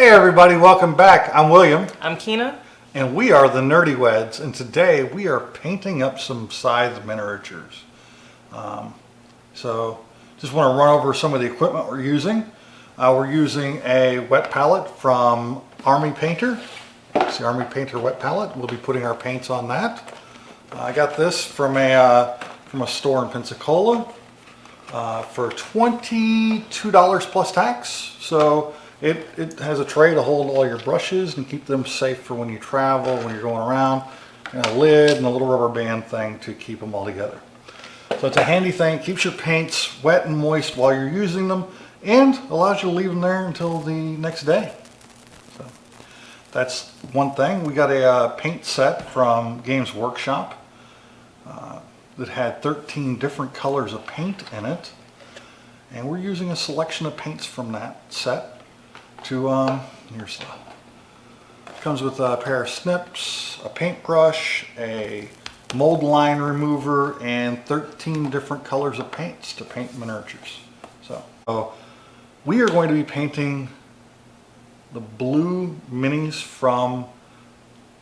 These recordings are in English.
Hey everybody, welcome back. I'm William. I'm Keena. And we are the Nerdyweds, and today we are painting up some Scythe miniatures. So just want to run over some of the equipment we're using. We're using a wet palette from Army Painter. It's the Army Painter wet palette. We'll be putting our paints on that. I got this from a store in Pensacola for $22 plus tax. So it has a tray to hold all your brushes and keep them safe for when you travel, when you're going around, and a lid and a little rubber band thing to keep them all together. So it's a handy thing, keeps your paints wet and moist while you're using them, and allows you to leave them there until the next day. So that's one thing. We got a paint set from Games Workshop that had 13 different colors of paint in it, and we're using a selection of paints from that set. Here's comes with a pair of snips, a paintbrush, a mold line remover, and 13 different colors of paints to paint miniatures. So we are going to be painting the blue minis from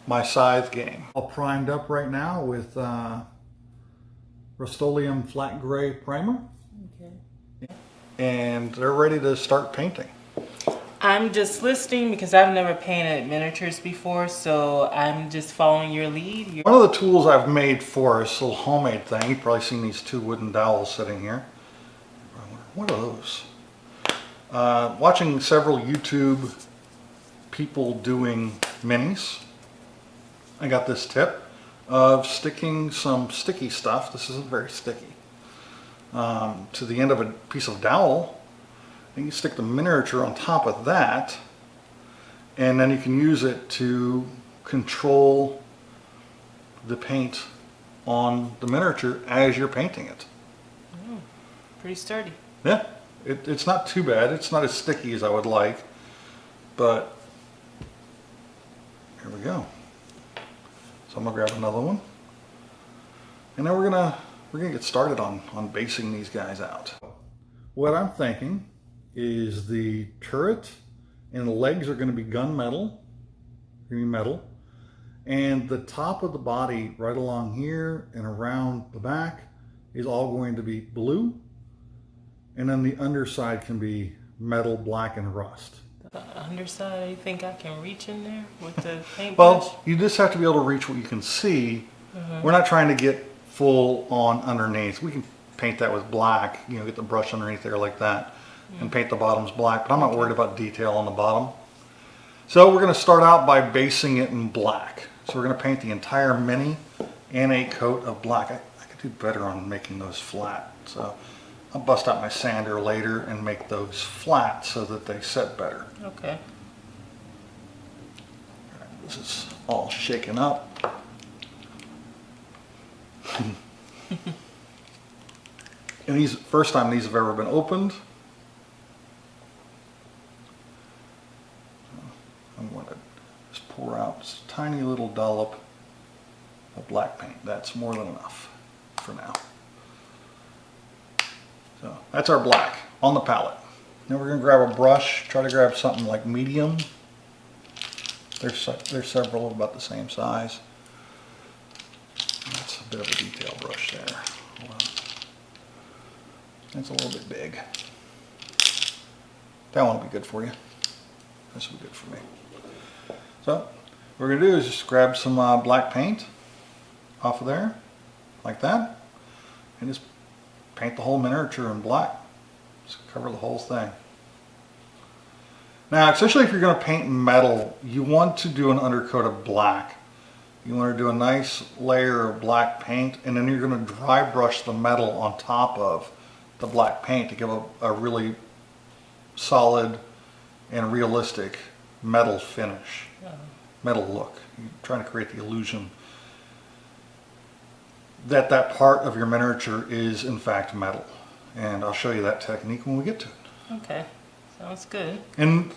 my Scythe game. All primed up right now with Rust-Oleum flat gray primer. Okay. And they're ready to start painting. I'm just listening because I've never painted miniatures before, so I'm just following your lead. One of the tools I've made for us, a little homemade thing, you've probably seen these two wooden dowels sitting here. What are those? Watching several YouTube people doing minis, I got this tip of sticking some sticky stuff, this isn't very sticky, to the end of a piece of dowel. And you stick the miniature on top of that, and then you can use it to control the paint on the miniature as you're painting it. Oh, pretty sturdy. Yeah, it's not too bad. It's not as sticky as I would like, but here we go. So I'm gonna grab another one, and then we're gonna get started on basing these guys out. What I'm thinking is the turret and the legs are going to be gunmetal, and the top of the body right along here and around the back is all going to be blue, and then the underside can be metal, black, and rust. The underside, you think I can reach in there with the paintbrush? Well, you just have to be able to reach what you can see. We're not trying to get full on underneath. We can paint that with black, get the brush underneath there like that and paint the bottoms black, but I'm not worried about detail on the bottom. So we're going to start out by basing it in black. So we're going to paint the entire mini in a coat of black. I could do better on making those flat. So I'll bust out my sander later and make those flat so that they set better. Okay. All right, this is all shaken up. And these, first time these have ever been opened. I'm going to just pour out this tiny little dollop of black paint. That's more than enough for now. So that's our black on the palette. Now we're going to grab a brush, try to grab something like medium. There's several about the same size. That's a bit of a detail brush there. Hold on. That's a little bit big. That one will be good for you. This will be good for me. So what we're going to do is just grab some black paint off of there, like that, and just paint the whole miniature in black. Just cover the whole thing. Now, especially if you're going to paint metal, you want to do an undercoat of black. You want to do a nice layer of black paint, and then you're going to dry brush the metal on top of the black paint to give a really solid and realistic metal finish, metal look. You're trying to create the illusion that that part of your miniature is in fact metal. And I'll show you that technique when we get to it. Okay, sounds good. And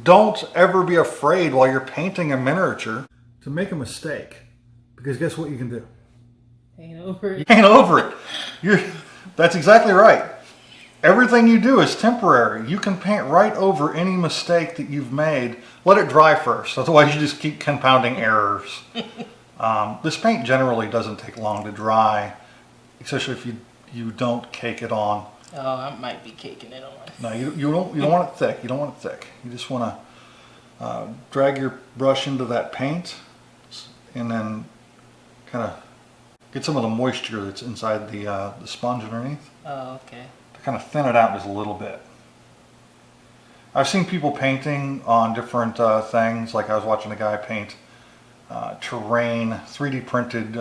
don't ever be afraid while you're painting a miniature to make a mistake, because guess what you can do? Paint over it. You paint over it. That's exactly right. everything you do is temporary. You can paint right over any mistake that you've made. Let it dry first, otherwise you just keep compounding errors. This paint generally doesn't take long to dry, especially if you don't cake it on. Oh, I might be caking it on. No, you don't want it thick. You don't want it thick. You just want to drag your brush into that paint, and then kind of get some of the moisture that's inside the sponge underneath. Oh, okay. To kind of thin it out just a little bit. I've seen people painting on different things. Like I was watching a guy paint terrain, 3D printed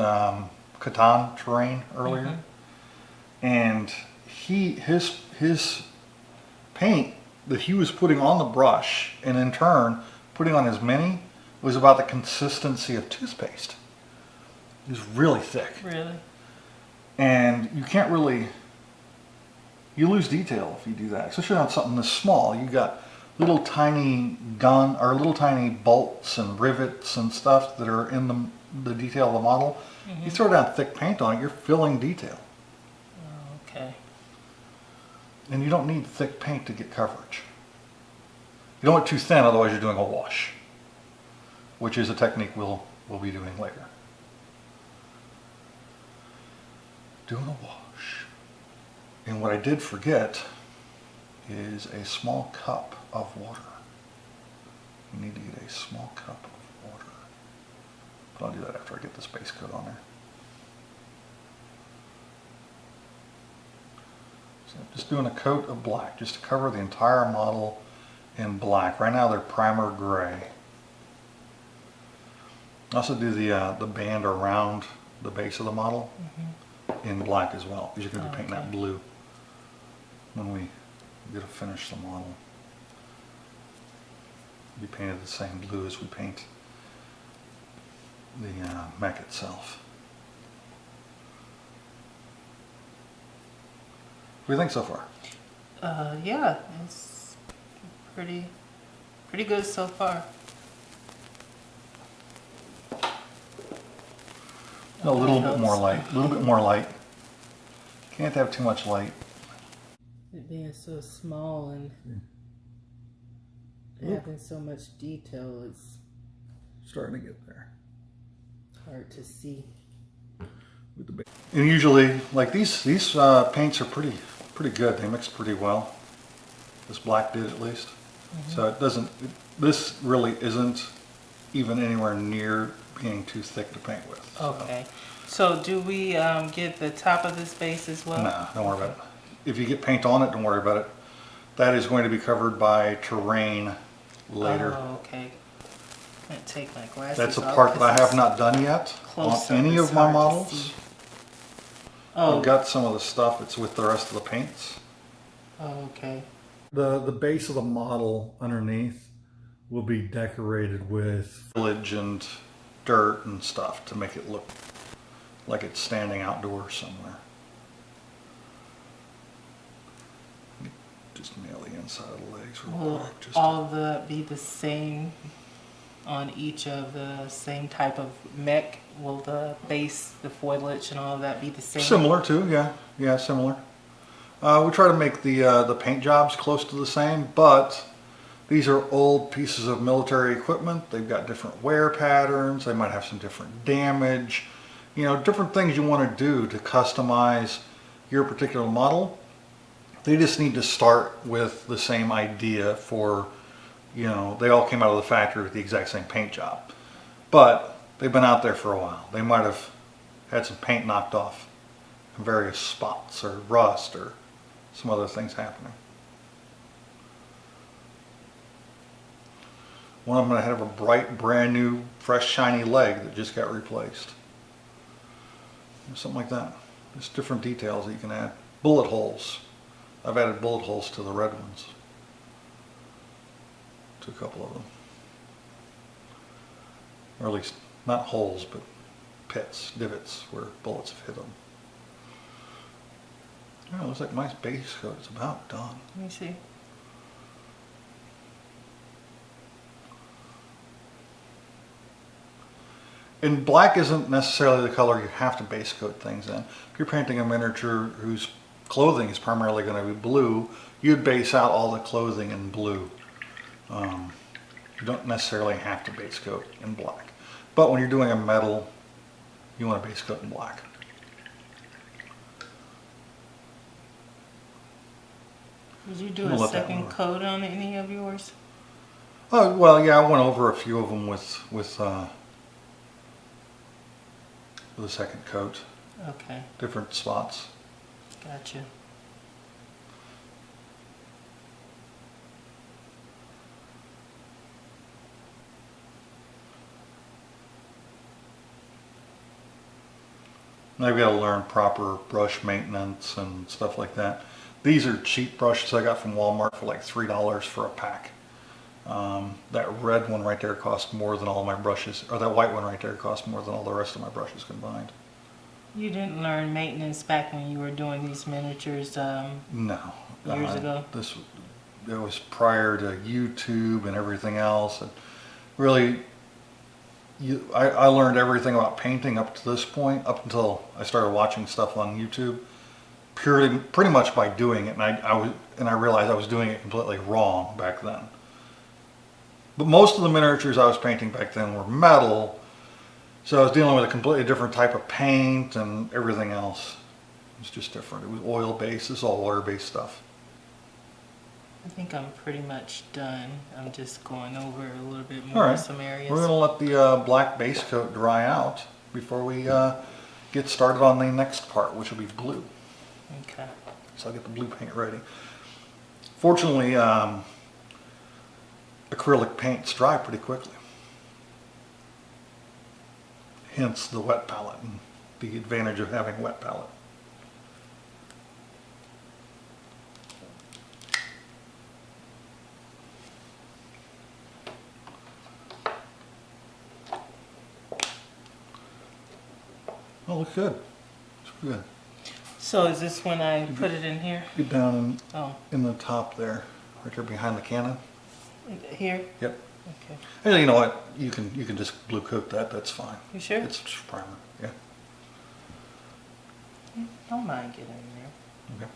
Catan terrain earlier, and his paint that he was putting on the brush and in turn putting on his mini was about the consistency of toothpaste. It was really thick. Really? And you can't really, you lose detail if you do that, especially on something this small. You got little tiny little tiny bolts and rivets and stuff that are in the detail of the model. You throw down thick paint on it, you're filling detail. Oh, okay. And you don't need thick paint to get coverage. You don't want too thin, otherwise you're doing a wash, which is a technique we'll be doing later. Doing a wash. And what I did forget is a small cup of water. You need to get a small cup of water. But I'll do that after I get this base coat on there. So I'm just doing a coat of black just to cover the entire model in black. Right now they're primer gray. I also do the band around the base of the model in black as well, because you're going to be painting that blue when we get to finish the model. It'll be painted the same blue as we paint the mech itself. What do you think so far? Yeah, it's pretty good so far. A little bit more light. A little bit more light. Can't have too much light. It being so small and having so much detail, it's Starting to get there. hard to see. With the base. And usually, like these paints are pretty good. They mix pretty well. This black did at least. So it doesn't. This really isn't even anywhere near being too thick to paint with. So. Okay. So do we get the top of this base as well? No, don't worry about it. If you get paint on it, don't worry about it. That is going to be covered by terrain later. Oh, okay. I'm gonna take my glasses That's a off part that I 'cause have it's not done yet on close up, any it's of my hard to models. see. Oh. I've got some of the stuff. It's with the rest of the paints. Oh, okay. The base of the model underneath will be decorated with foliage and dirt and stuff to make it look like it's standing outdoors somewhere. Just nail the inside of the legs real Will quick. Just all of that be the same on each of the same type of mech? Will the base, the foliage, and all of that be the same? similar too, yeah, similar. We try to make the paint jobs close to the same, but these are old pieces of military equipment. They've got different wear patterns. They might have some different damage. You know, different things you want to do to customize your particular model. They just need to start with the same idea for, you know, they all came out of the factory with the exact same paint job. But they've been out there for a while. They might have had some paint knocked off in various spots or rust or some other things happening. One of them have a bright, brand new, fresh, shiny leg that just got replaced. Something like that. There's different details that you can add. Bullet holes. I've added bullet holes to the red ones. To a couple of them. Or at least, not holes, but pits, divots, where bullets have hit them. Oh, it looks like my base coat is about done. Let me see. And black isn't necessarily the color you have to base coat things in. If you're painting a miniature who's clothing is primarily going to be blue, you'd base out all the clothing in blue. You don't necessarily have to base coat in black. But when you're doing a metal, you want to base coat in black. Did you do a second coat on any of yours? Oh, well, yeah, I went over a few of them with a second coat. Okay. Different spots. Gotcha. I've got to learn proper brush maintenance and stuff like that. These are cheap brushes I got from Walmart for like $3 for a pack. That red one right there cost more than all my brushes, or that white one right there cost more than all the rest of my brushes combined. You didn't learn maintenance back when you were doing these miniatures No. years ago? It was prior to YouTube and everything else. And really, I learned everything about painting up to this point, up until I started watching stuff on YouTube, pretty much by doing it. And I realized I was doing it completely wrong back then. But most of the miniatures I was painting back then were metal, so I was dealing with a completely different type of paint and everything else. It was just different. It was oil-based. This is all water-based stuff. I think I'm pretty much done. I'm just going over a little bit more in some areas. We're going to let the black base coat dry out before we get started on the next part, which will be blue. Okay. So I'll get the blue paint ready. Fortunately, acrylic paints dry pretty quickly. Hence the wet palette and the advantage of having a wet palette. Oh, looks good. It's good. So is this when I put it in here? Get down Oh. in the top there, right there behind the cannon. Here? Yep. Okay. And you know what? You can just blue coat that. That's fine. You sure? It's just primer. Yeah. Don't mind getting in there. Okay.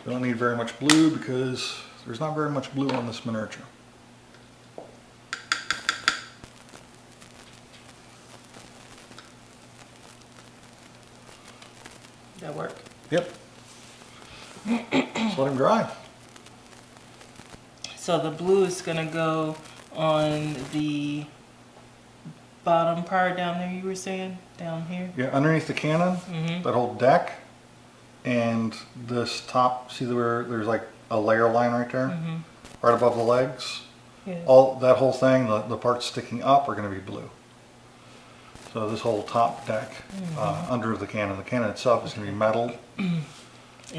We don't need very much blue because there's not very much blue on this miniature. That work? Yep. Just let them dry. So the blue is gonna go on the bottom part down there, you were saying? Down here? Yeah, underneath the cannon, Mm-hmm. that whole deck, and this top, see where there's like a layer line right there? Mm-hmm. Right above the legs? Yeah. All that whole thing, the parts sticking up are going to be blue. So this whole top deck under the cannon itself is going to be metal. And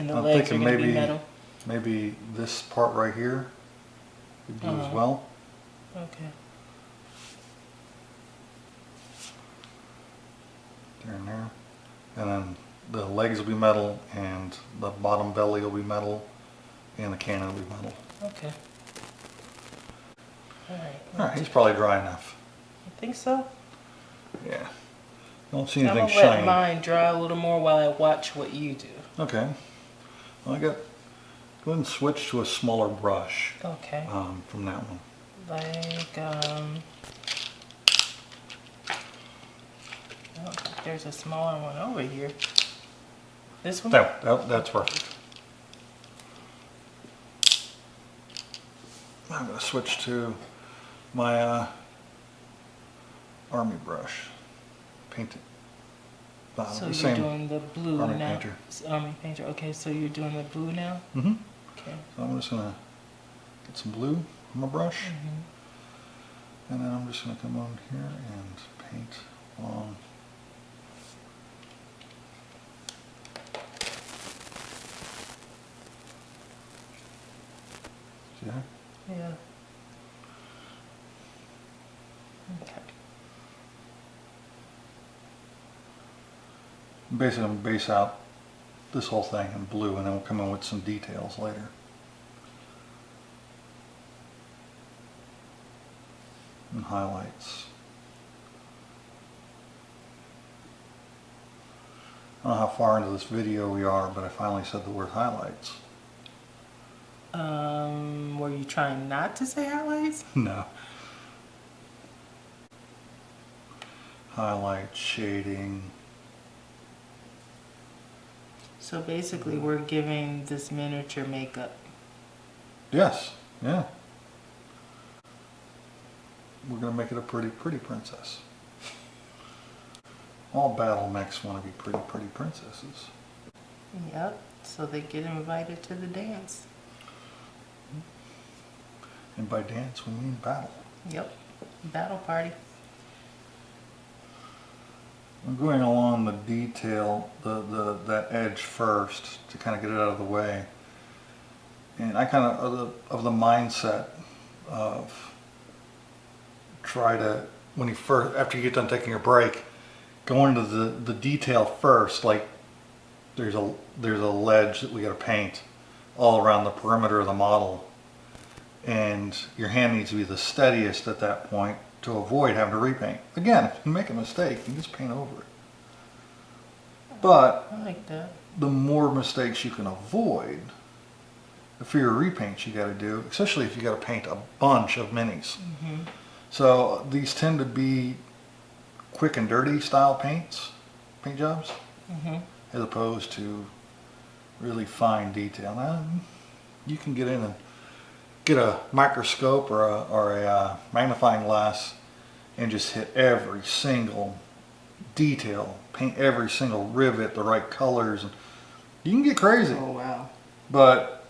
the I'm legs are thinking gonna be metal? maybe this part right here would be blue as well. Okay. There and there. And then the legs will be metal, and the bottom belly will be metal, and the cannon will be metal. Okay. Alright. Alright, he's probably dry enough. You think so? Yeah. Don't see I'm anything gonna let shiny. mine dry a little more while I watch what you do. Okay. Well, go ahead and switch to a smaller brush Okay. from that one. Like, I don't think there's a smaller one over here. This one? That's perfect. I'm going to switch to my army brush. Paint it. So the you're same doing the blue army now? painter. Army painter. Okay, so you're doing the blue now? Mm-hmm. Okay. So I'm just going to get some blue on my brush. Mm-hmm. And then I'm just going to come on here and paint along. See that? Yeah. Okay. Basically, I'm going to base out this whole thing in blue, and then we'll come in with some details later. and highlights. I don't know how far into this video we are, but I finally said the word highlights. Were you trying not to say highlights? No. Highlight, shading. So basically we're giving this miniature makeup. Yes, yeah. We're going to make it a pretty princess. All battle mechs want to be pretty princesses. Yep, so they get invited to the dance. And by dance, we mean battle. Yep, battle party. I'm going along the detail, that edge first to kind of get it out of the way. And I kind of the mindset of try to, when you first, after you get done taking a break, go into the detail first. Like there's a ledge that we got to paint all around the perimeter of the model, and your hand needs to be the steadiest at that point to avoid having to repaint. Again, if you make a mistake, you just paint over it. But I like that. the more mistakes you can avoid, the fewer repaints you got to do, especially if you got to paint a bunch of minis. Mm-hmm. So these tend to be quick and dirty style paint jobs, Mm-hmm. as opposed to really fine detail. Now, you can get in and get a microscope or a magnifying glass and just hit every single detail, paint every single rivet the right colors, and you can get crazy. Oh wow. But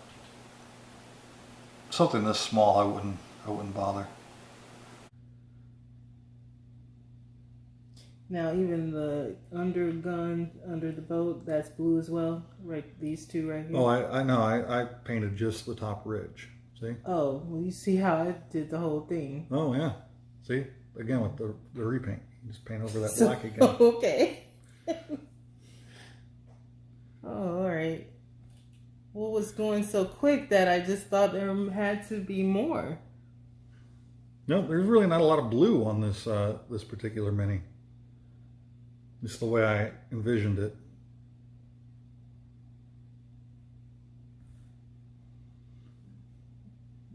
something this small, I wouldn't bother. Now even the undergun under the boat, that's blue as well, right? These two right here. Oh, I know. I painted just the top ridge. See? Oh, well, you see how I did the whole thing. Oh yeah. See? Again with the repaint. You just paint over that black again. Okay. Oh, all right. What was going so quick that I just thought there had to be more? No, there's really not a lot of blue on this this particular mini. Just the way I envisioned it.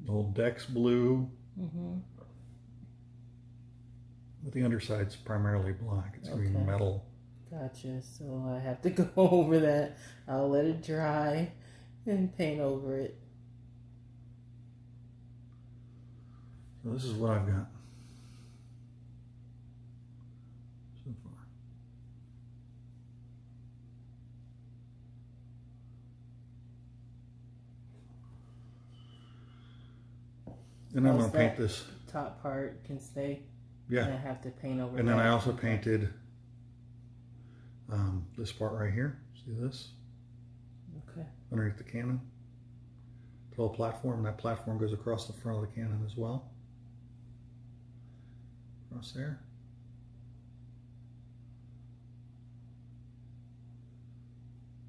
The whole deck's blue. Mm-hmm. But the underside's primarily black. It's going to be Okay. metal. Gotcha. So I have to go over that. I'll let it dry and paint over it. So this is what I've got so far. And I'm going to paint this. Top part can stay. Yeah. And I have to paint over And then that. I also painted this part right here. See this? Okay. Underneath the cannon. The little platform. That platform goes across the front of the cannon as well. Across there.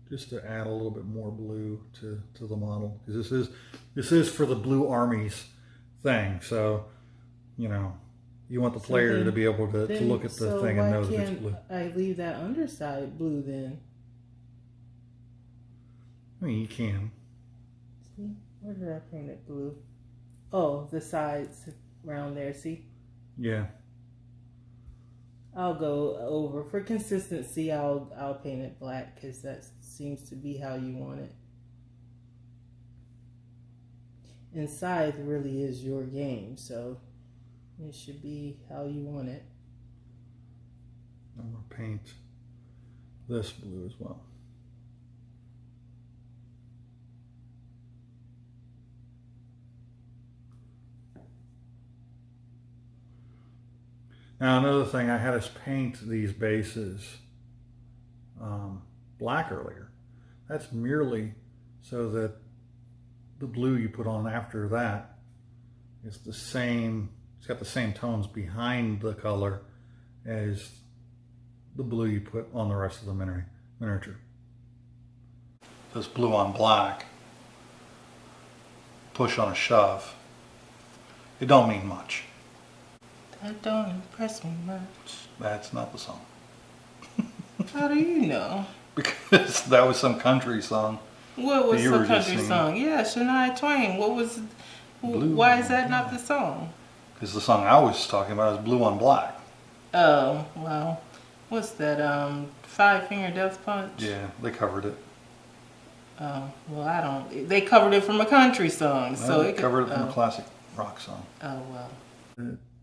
Just to add a little bit more blue to the model. Because this is for the Blue Army's thing. So, you know, you want the player to be able to look at the thing and know that it's blue. I leave that underside blue then? I mean, you can. See? Where did I paint it blue? Oh, the sides around there, see? Yeah. I'll go over. For consistency, I'll paint it black because that seems to be how you want it. And Scythe really is your game, so it should be how you want it. I'm going to paint this blue as well. Now another thing, I had us paint these bases black earlier. That's merely so that the blue you put on after that is the same, it's got the same tones behind the color as the blue you put on the rest of the miniature. This blue on black, push on a shove, it don't mean much. That don't impress me much. That's not the song. How do you know? Because that was some country song. What was you the were just country singing. song? Yeah, Shania Twain. What was? Blue Why is on that not Black. the song? Because the song I was talking about is Blue on Black. Oh well, what's that? Five Finger Death Punch. Yeah, they covered it. Oh well, I don't. They covered it from a country song, so They it covered it could, from a classic rock song. Oh well.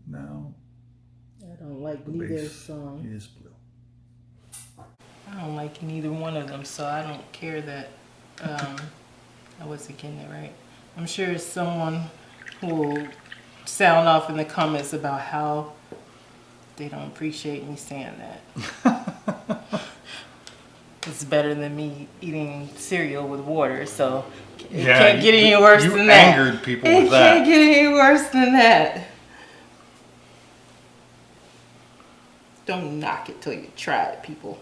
Now I don't like the neither bass song. is blue. I don't like neither one of them, so I don't care that I wasn't getting it right. I'm sure someone will sound off in the comments about how they don't appreciate me saying that. It's better than me eating cereal with water, so it can't get any worse than that. You angered people It with that. can't get any worse than that. Don't knock it till you try it, people.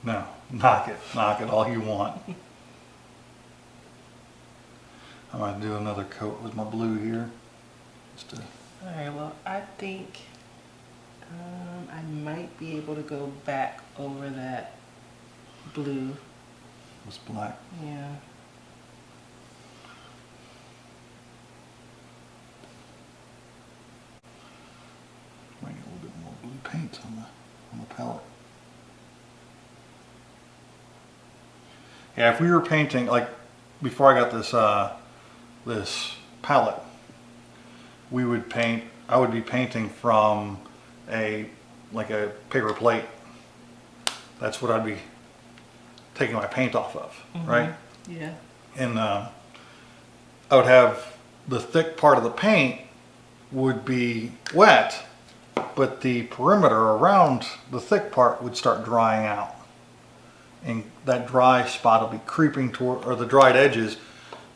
No, knock it all you want. I'm going to do another coat with my blue here. Just to, All right, well, I think I might be able to go back over that blue. was black. Yeah. Might get a little bit more blue paint on the palette. Yeah, if we were painting, like before I got this this palette, I would be painting from like a paper plate. That's what I'd be taking my paint off of, right? Yeah. And I would have the thick part of the paint would be wet, but the perimeter around the thick part would start drying out. And that dry spot will be creeping toward, or the dried edges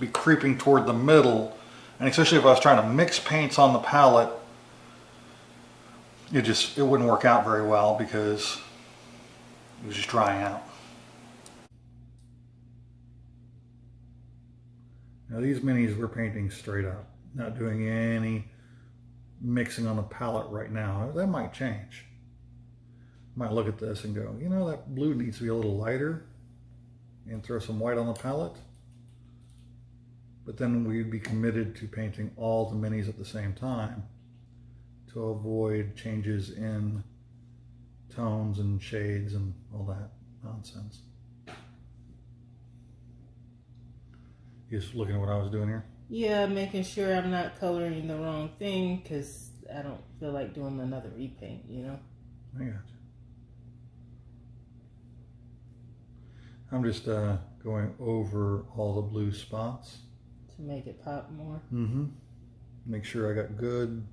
be creeping toward the middle. And especially if I was trying to mix paints on the palette, it wouldn't work out very well because it was just drying out. Now these minis we're painting straight up, not doing any mixing on the palette right now. That might change. Might look at this and go, you know, that blue needs to be a little lighter, and throw some white on the palette. But then we'd be committed to painting all the minis at the same time to avoid changes in tones and shades and all that nonsense. You just looking at what I was doing here? Yeah, making sure I'm not coloring the wrong thing because I don't feel like doing another repaint, you know? I got you. I'm just going over all the blue spots. To make it pop more. Mm-hmm. Make sure I got good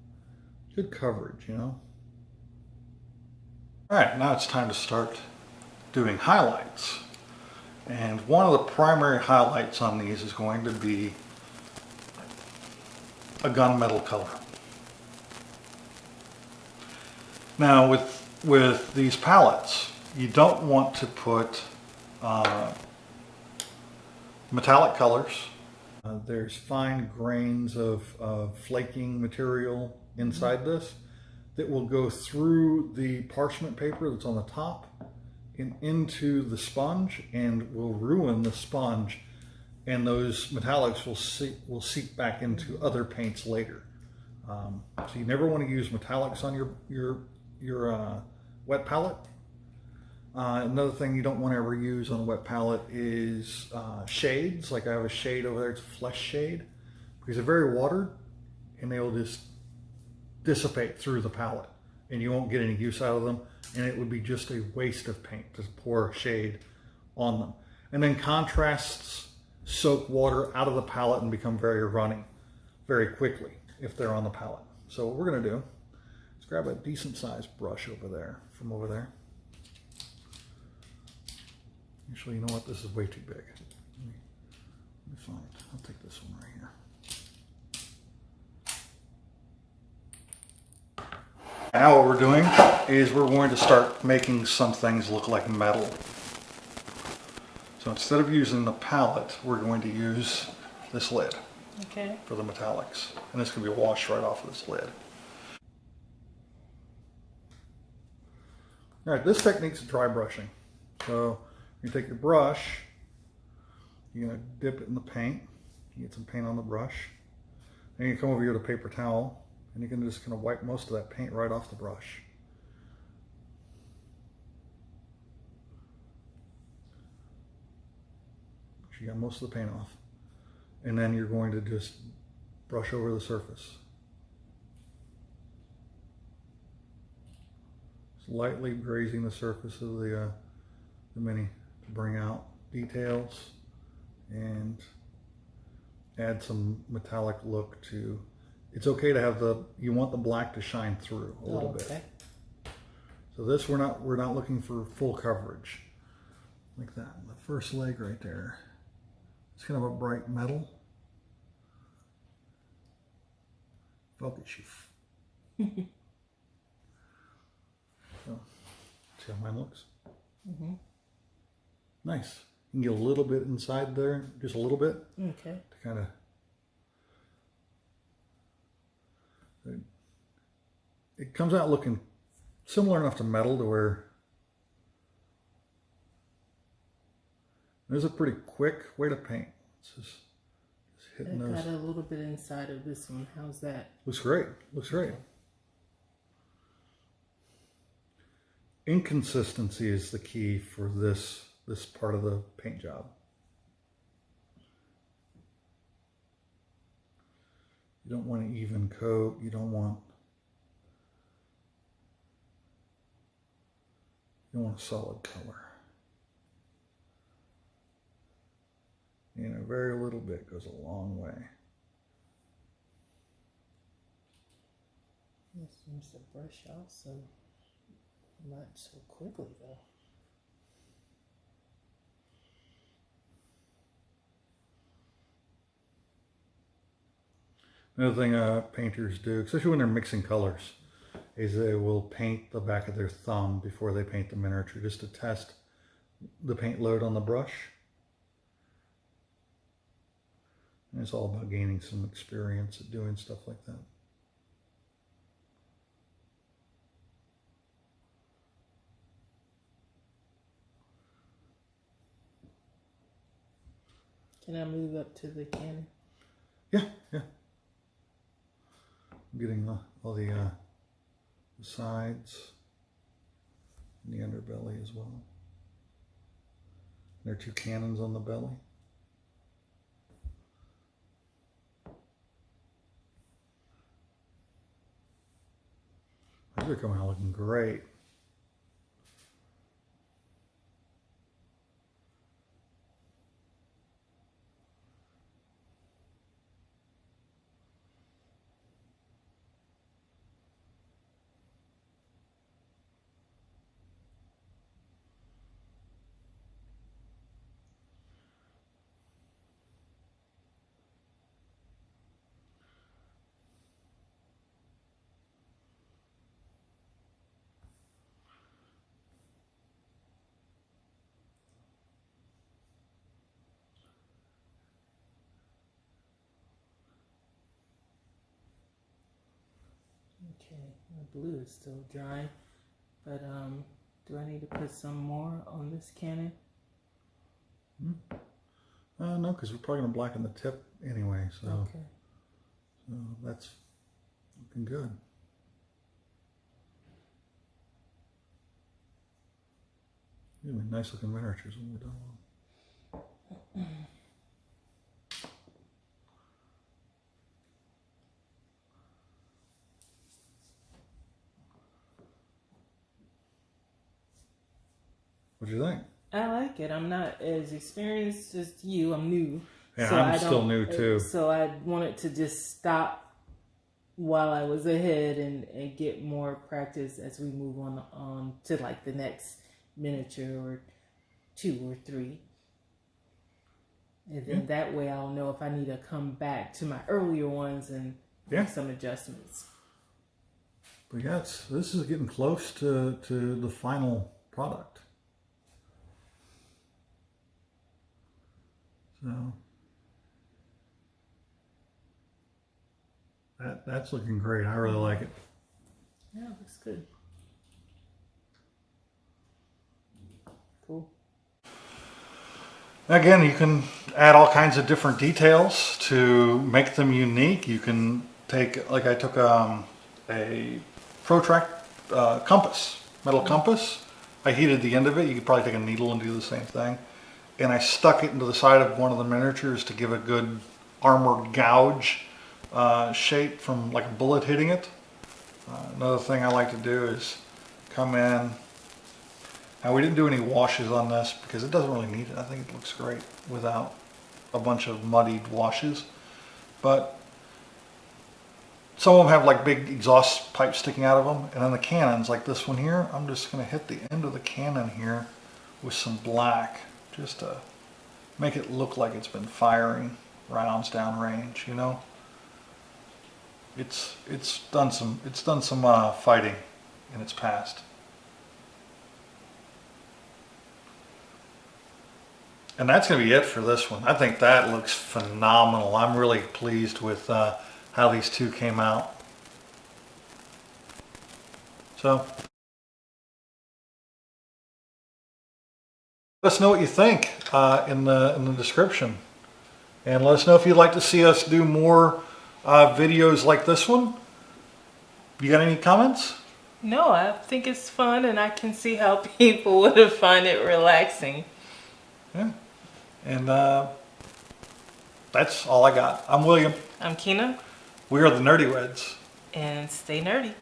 coverage, you know? All right, now it's time to start doing highlights. And one of the primary highlights on these is going to be a gunmetal color. Now with these palettes, you don't want to put metallic colors. There's fine grains of flaking material inside this that will go through the parchment paper that's on the top and into the sponge and will ruin the sponge, and those metallics will seep back into other paints later. So you never want to use metallics on your wet palette. Another thing you don't want to ever use on a wet palette is shades. Like I have a shade over there, it's a flesh shade, because they're very watered and they will just dissipate through the palette and you won't get any use out of them, and it would be just a waste of paint to pour a shade on them. And then contrasts soak water out of the palette and become very runny very quickly if they're on the palette. So what we're going to do is grab a decent sized brush over there, from over there. Actually, you know what? This is way too big. Let me find it. I'll take this one right here. Now what we're doing is we're going to start making some things look like metal. So instead of using the palette, we're going to use this lid for the metallics. And this can be washed right off of this lid. All right, this technique's dry brushing. So you take your brush, you're gonna dip it in the paint. You get some paint on the brush. Then you come over here to paper towel, and you can just kind of wipe most of that paint right off the brush. You got most of the paint off. And then you're going to just brush over the surface. Just lightly grazing the surface of the mini to bring out details and add some metallic look to. It's okay to have you want the black to shine through a little bit. So this we're not looking for full coverage like that. The first leg right there. It's kind of a bright metal. Focus you. So, see how mine looks? Mm-hmm. Nice. You can get a little bit inside there, just a little bit. Okay. To kind of. It comes out looking similar enough to metal to where. There's a pretty quick way to paint. It's just hitting those. Got a little bit inside of this one. How's that? Looks great. Looks great. Inconsistency is the key for this part of the paint job. You don't want an even coat. You don't want a solid color. And a very little bit goes a long way. This seems to brush out so not so quickly though. Another thing painters do, especially when they're mixing colors, is they will paint the back of their thumb before they paint the miniature, just to test the paint load on the brush. And it's all about gaining some experience at doing stuff like that. Can I move up to the cannon? Yeah. I'm getting all the sides and the underbelly as well. There are two cannons on the belly. They're coming out looking great. Okay, my blue is still dry, but do I need to put some more on this cannon? No, because we're probably going to blacken the tip anyway, so, Okay. So that's looking good. These will be nice looking miniatures when we're done with them. What do you think? I like it. I'm not as experienced as you. I'm new. Yeah, so I'm still new too. So I wanted to just stop while I was ahead and get more practice as we move on to like the next miniature or 2 or 3. And then that way I'll know if I need to come back to my earlier ones and make some adjustments. But yeah, this is getting close to the final product. So that's looking great. I really like it. Yeah, looks good. cool. Again, you can add all kinds of different details to make them unique. You can take, like I took a protract compass, metal compass. I heated the end of it. You could probably take a needle and do the same thing. And I stuck it into the side of one of the miniatures to give a good armored gouge shape from like a bullet hitting it. Another thing I like to do is come in. Now we didn't do any washes on this because it doesn't really need it. I think it looks great without a bunch of muddied washes. But some of them have like big exhaust pipes sticking out of them. And then the cannons, like this one here, I'm just going to hit the end of the cannon here with some black just to make it look like it's been firing rounds downrange, you know. It's done some fighting in its past. And that's going to be it for this one. I think that looks phenomenal. I'm really pleased with how these two came out. So, let us know what you think in the description. And let us know if you'd like to see us do more videos like this one. You got any comments? No, I think it's fun, and I can see how people would find it relaxing. Yeah. And that's all I got. I'm William. I'm Kina. We are the Nerdyweds. And stay nerdy.